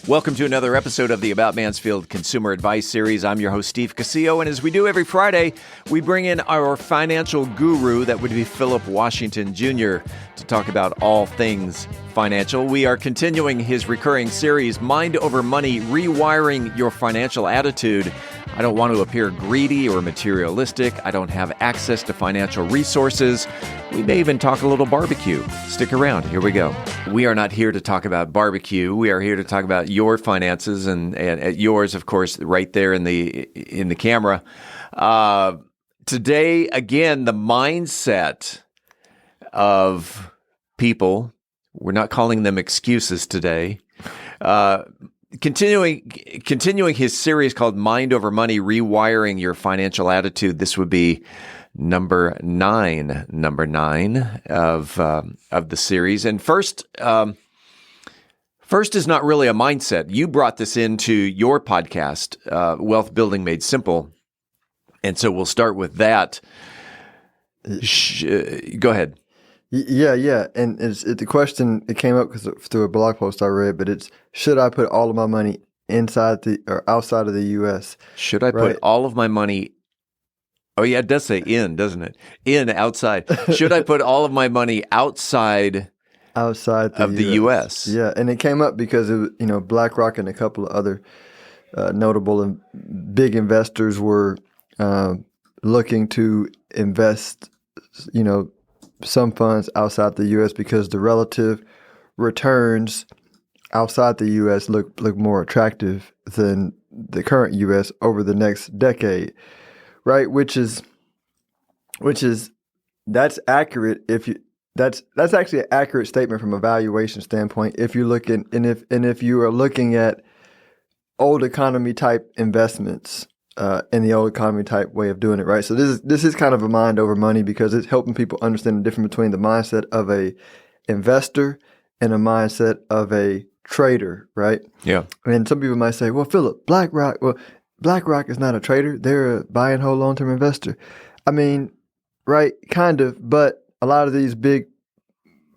Welcome to another episode of the About Mansfield Consumer Advice Series. I'm your host, Steve Casillo, and as we do every Friday, we bring in our financial guru, that would be Phillip Washington Jr., to talk about all things financial. We are continuing his recurring series, Mind Over Money, Rewiring Your Financial Attitude. I don't want to appear greedy or materialistic. I don't have access to financial resources. We may even talk a little barbecue. Stick around. Here we go. We are not here to talk about barbecue. We are here to talk about your finances and yours, of course, right there in the camera. Today, again, the mindset of people. We're not calling them excuses today. Continuing his series called Mind Over Money, Rewiring Your Financial Attitude. This would be number nine of the series. And first is not really a mindset. You brought this into your podcast, Wealth Building Made Simple. And so we'll start with that. Go ahead. Yeah. And the question, it came up through a blog post I read, but it's, should I put all of my money inside or outside of the U.S.? Should I put all of my money? Oh, yeah, it does say in, doesn't it? Outside. Should I put all of my money outside of the U.S.? Yeah, and it came up because BlackRock and a couple of other notable and big investors were looking to invest, some funds outside the U.S. because the relative returns outside the U.S. look more attractive than the current U.S. over the next decade, right? Which is that's accurate. That's actually an accurate statement from a valuation standpoint. If you're looking if you are looking at old economy type investments. In the old economy type way of doing it, right? So this is kind of a mind over money because it's helping people understand the difference between the mindset of a investor and a mindset of a trader, right? Yeah. And some people might say, well, Phillip, BlackRock is not a trader. They're a buy and hold long-term investor. I mean, right, kind of, but a lot of these big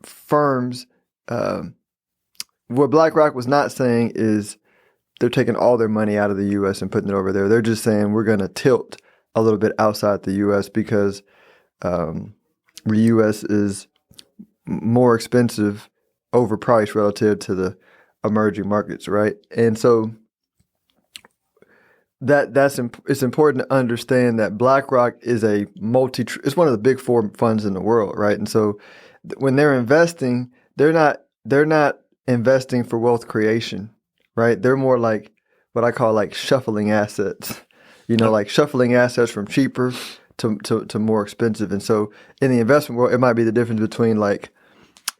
firms, what BlackRock was not saying is they're taking all their money out of the U.S. and putting it over there. They're just saying we're going to tilt a little bit outside the U.S. because the U.S. is more expensive, overpriced relative to the emerging markets, right? And so it's important to understand that BlackRock is it's one of the big four funds in the world, right? And so when they're investing, they're not investing for wealth creation. Right, they're more like what I call like shuffling assets, like shuffling assets from cheaper to more expensive. And so in the investment world, it might be the difference between like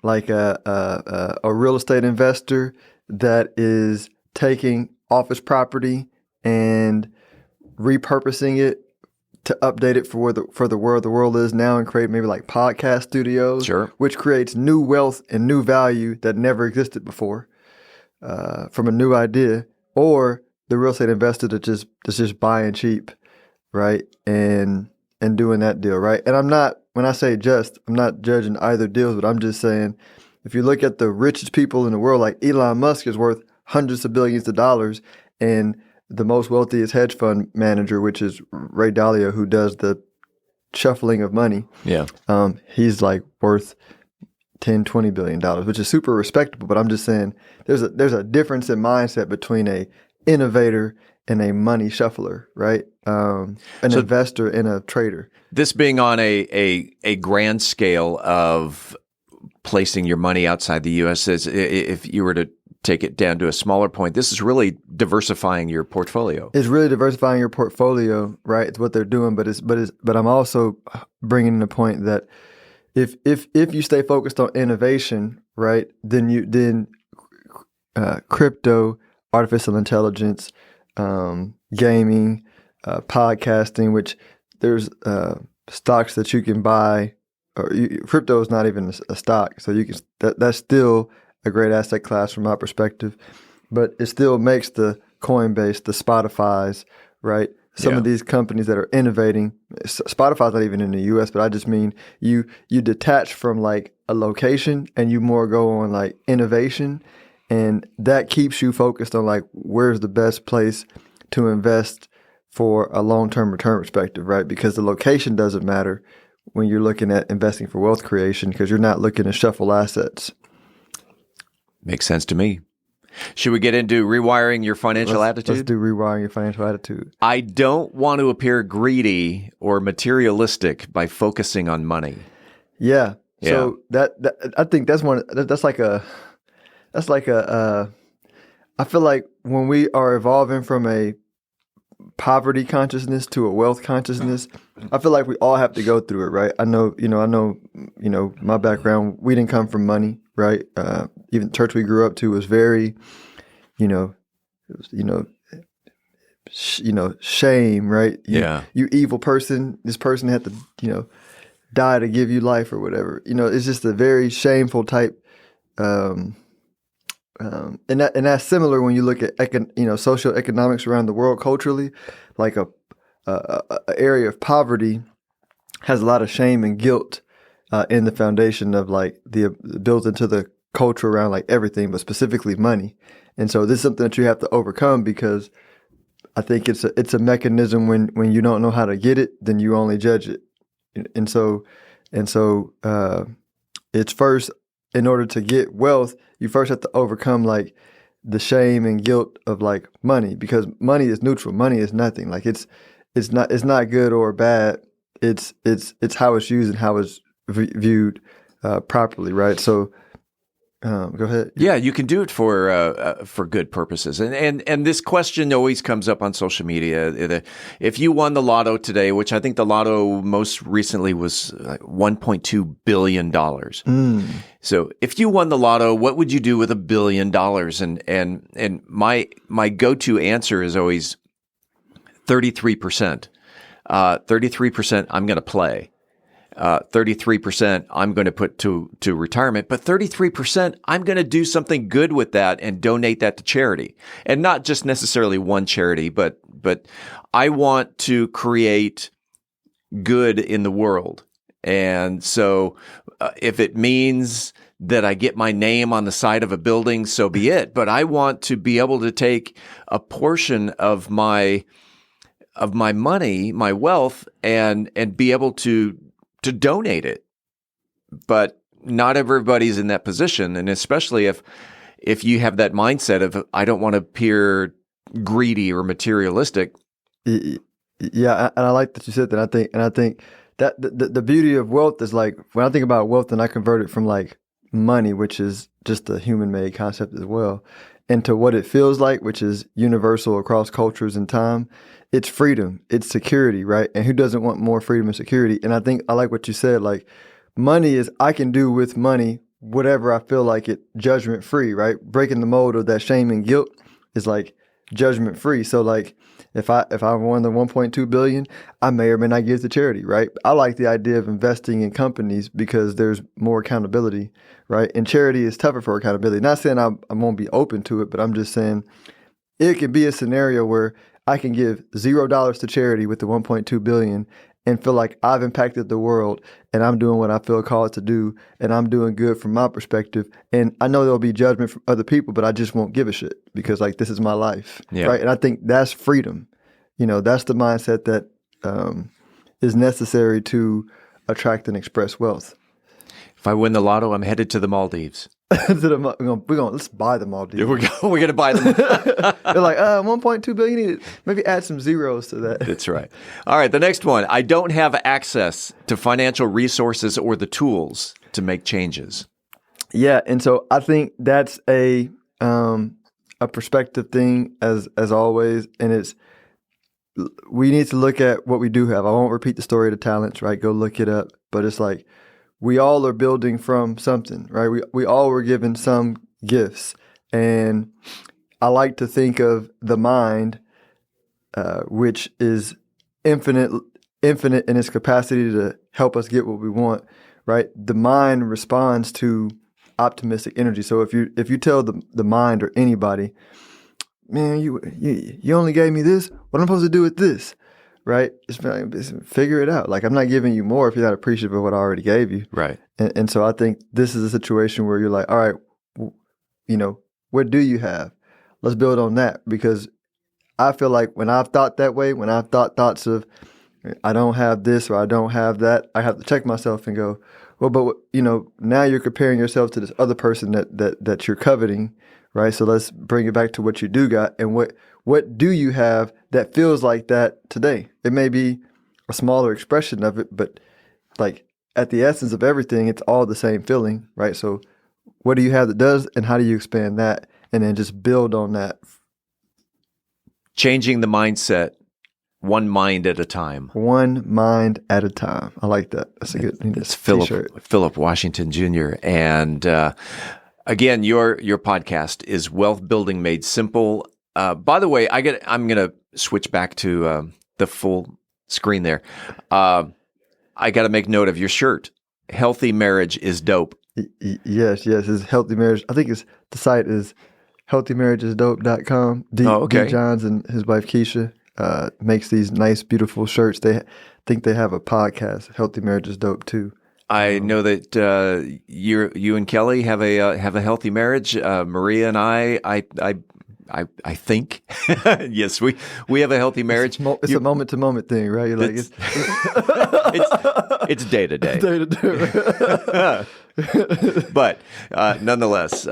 a real estate investor that is taking office property and repurposing it to update it for the world the world is now and create maybe like podcast studios, sure, which creates new wealth and new value that never existed before. From a new idea, or the real estate investor that's just buying cheap, right, and doing that deal, right. And when I say I'm not judging either deals, but I'm just saying, if you look at the richest people in the world, like Elon Musk is worth hundreds of billions of dollars, and the most wealthiest hedge fund manager, which is Ray Dalio, who does the shuffling of money, he's like worth $10-20 billion, which is super respectable. But I'm just saying there's a difference in mindset between a innovator and a money shuffler, right? Investor and a trader. This being on a grand scale of placing your money outside the U.S., if you were to take it down to a smaller point, this is really diversifying your portfolio. It's really diversifying your portfolio, right? It's what they're doing, but I'm also bringing in the point that if you stay focused on innovation, right, then crypto, artificial intelligence, gaming, podcasting, which there's stocks that you can buy. Crypto is not even a stock, so you can that's still a great asset class from my perspective, but it still makes the Coinbase, the Spotify's, right? Some of these companies that are innovating, Spotify's not even in the U.S., but I just mean you detach from like a location and you more go on like innovation And that keeps you focused on like, where's the best place to invest for a long-term return perspective, right? Because the location doesn't matter when you're looking at investing for wealth creation, because you're not looking to shuffle assets. Makes sense to me. Should we get into rewiring your financial attitude? Let's do rewiring your financial attitude. I don't want to appear greedy or materialistic by focusing on money. Yeah. So that I think that's I feel like when we are evolving from a poverty consciousness to a wealth consciousness, I feel like we all have to go through it, right? I know, my background, we didn't come from money, right? Even the church we grew up to was very, shame, right? You evil person, this person had to, die to give you life or whatever. It's just a very shameful type. And that's similar when you look at social economics around the world culturally. Like a area of poverty has a lot of shame and guilt in the foundation of like the built into the culture around like everything, but specifically money. And so this is something that you have to overcome, because I think it's a mechanism when you don't know how to get it, then you only judge it. And so it's first, in order to get wealth, you first have to overcome like the shame and guilt of like money, because money is neutral. Money is nothing. Like it's not good or bad. It's how it's used and how it's viewed properly, right? So go ahead. Yeah, you can do it for good purposes. And this question always comes up on social media. If you won the lotto today, which I think the lotto most recently was $1.2 billion. So if you won the lotto, what would you do with $1 billion? And my go-to answer is always 33%. 33% I'm going to play. 33% I'm going to put to retirement, but 33% I'm going to do something good with that and donate that to charity. And not just necessarily one charity, but I want to create good in the world. And so if it means that I get my name on the side of a building, so be it. But I want to be able to take a portion of my money, my wealth, and be able to donate it. But not everybody's in that position. And especially if you have that mindset of, I don't want to appear greedy or materialistic. Yeah. And I like that you said that. I think that the beauty of wealth is like, when I think about wealth and I convert it from like money, which is just a human made concept as well, into what it feels like, which is universal across cultures and time. It's freedom, it's security, right? And who doesn't want more freedom and security? And I think I like what you said, like money is, I can do with money whatever I feel like it, judgment free, right? Breaking the mold of that shame and guilt is like judgment free. So like if I won the 1.2 billion, I may or may not give to charity, right? I like the idea of investing in companies because there's more accountability, right? And charity is tougher for accountability. Not saying I won't be open to it, but I'm just saying it could be a scenario where I can give $0 to charity with the 1.2 billion and feel like I've impacted the world and I'm doing what I feel called to do and I'm doing good from my perspective. And I know there'll be judgment from other people, but I just won't give a shit because like this is my life, right? And I think that's freedom. That's the mindset that is necessary to attract and express wealth. If I win the lotto, I'm headed to the Maldives. Let's buy the Maldives. We're going to buy them. They're like, 1.2 billion. Maybe add some zeros to that. That's right. All right. The next one. I don't have access to financial resources or the tools to make changes. Yeah. And so I think that's a perspective thing as always. And we need to look at what we do have. I won't repeat the story of the talents, right? Go look it up. But it's like, we all are building from something, right? We all were given some gifts. And I like to think of the mind, which is infinite in its capacity to help us get what we want, right? The mind responds to optimistic energy. So if you tell the mind or anybody, man, you only gave me this, what am I supposed to do with this? Right? Just figure it out. Like, I'm not giving you more if you're not appreciative of what I already gave you. Right. And so I think this is a situation where you're like, all right, what do you have? Let's build on that, because I feel like when I've thought that way, when I've thought thoughts of I don't have this or I don't have that, I have to check myself and go, well, but now you're comparing yourself to this other person that you're coveting, right? So let's bring it back to what you do got, and what do you have that feels like that today? It may be a smaller expression of it, but like at the essence of everything, it's all the same feeling, right? So what do you have that does, and how do you expand that, and then just build on that? Changing the mindset, one mind at a time. One mind at a time. I like that. That's a good. It's Phillip Washington Jr. And again, your podcast is Wealth Building Made Simple. By the way, I'm going to switch back to the full screen there. I got to make note of your shirt. Healthy marriage is dope. Yes. It's healthy marriage. I think the site is healthymarriageisdope.com. D Johns and his wife Keisha makes these nice, beautiful shirts. They think they have a podcast. Healthy Marriage is Dope too. I know that you and Kelly have a healthy marriage. Maria and I think yes, we have a healthy marriage. It's a moment to moment thing, right? You're like it's day to day. Day to day. But nonetheless,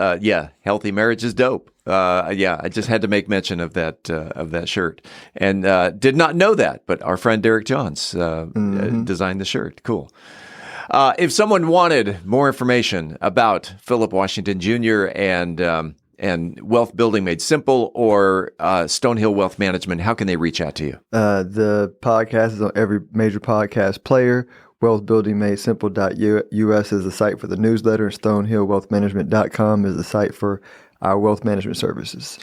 healthy marriage is dope. I just had to make mention of that shirt, and did not know that. But our friend Derek Johns designed the shirt. Cool. If someone wanted more information about Phillip Washington Jr. and Wealth Building Made Simple, or Stonehill Wealth Management, how can they reach out to you? The podcast is on every major podcast player. wealthbuildingmadesimple.us is the site for the newsletter, and stonehillwealthmanagement.com is the site for our wealth management services.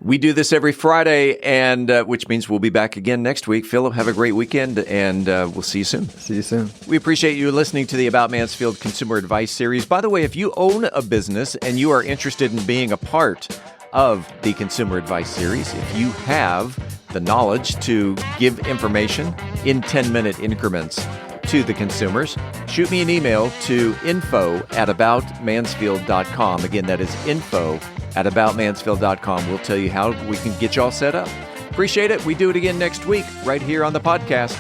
We do this every Friday, and which means we'll be back again next week. Phillip, have a great weekend, and we'll see you soon. See you soon. We appreciate you listening to the About Mansfield Consumer Advice Series. By the way, if you own a business and you are interested in being a part of the Consumer Advice Series, if you have the knowledge to give information in 10-minute increments to the consumers, shoot me an email to info@aboutmansfield.com. Again, that is info@aboutmansfield.com. We'll tell you how we can get you all set up. Appreciate it. We do it again next week right here on the podcast.